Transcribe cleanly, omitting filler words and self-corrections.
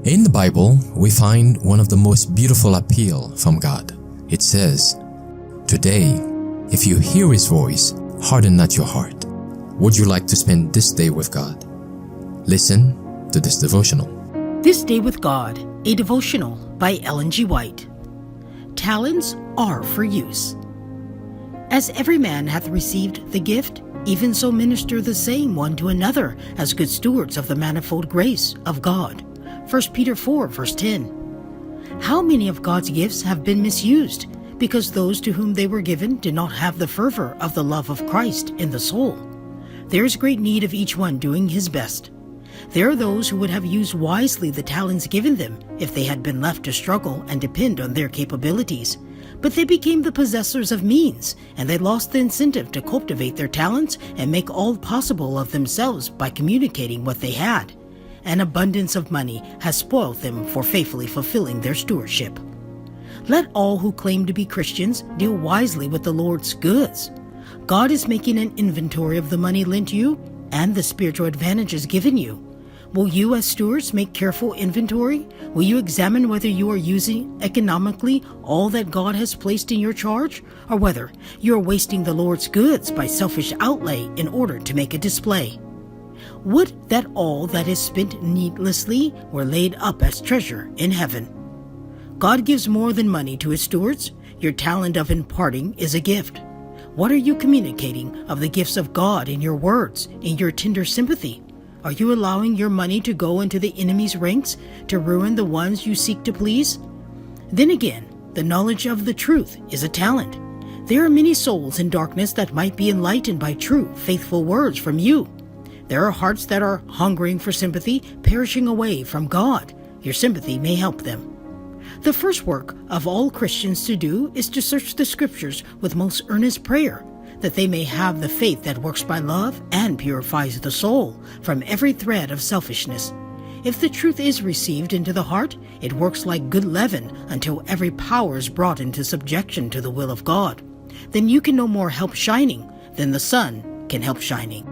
In the Bible, we find one of the most beautiful appeal from God. It says, "Today, if you hear His voice, harden not your heart." Would you like to spend this day with God? Listen to this devotional. This Day with God, a devotional by Ellen G. White. Talents are for use. As every man hath received the gift, even so minister the same one to another as good stewards of the manifold grace of God. 1 Peter 4, verse 10. How many of God's gifts have been misused because those to whom they were given did not have the fervor of the love of Christ in the soul? There is great need of each one doing his best. There are those who would have used wisely the talents given them if they had been left to struggle and depend on their capabilities. But they became the possessors of means, and they lost the incentive to cultivate their talents and make all possible of themselves by communicating what they had. An abundance of money has spoiled them for faithfully fulfilling their stewardship. Let all who claim to be Christians deal wisely with the Lord's goods. God is making an inventory of the money lent you and the spiritual advantages given you. Will you as stewards make careful inventory? Will you examine whether you are using economically all that God has placed in your charge, or whether you are wasting the Lord's goods by selfish outlay in order to make a display? Would that all that is spent needlessly were laid up as treasure in heaven. God gives more than money to his stewards. Your talent of imparting is a gift. What are you communicating of the gifts of God in your words, in your tender sympathy? Are you allowing your money to go into the enemy's ranks to ruin the ones you seek to please? Then again, the knowledge of the truth is a talent. There are many souls in darkness that might be enlightened by true, faithful words from you. There are hearts that are hungering for sympathy, perishing away from God. Your sympathy may help them. The first work of all Christians to do is to search the Scriptures with most earnest prayer, that they may have the faith that works by love and purifies the soul from every thread of selfishness. If the truth is received into the heart, it works like good leaven until every power is brought into subjection to the will of God. Then you can no more help shining than the sun can help shining.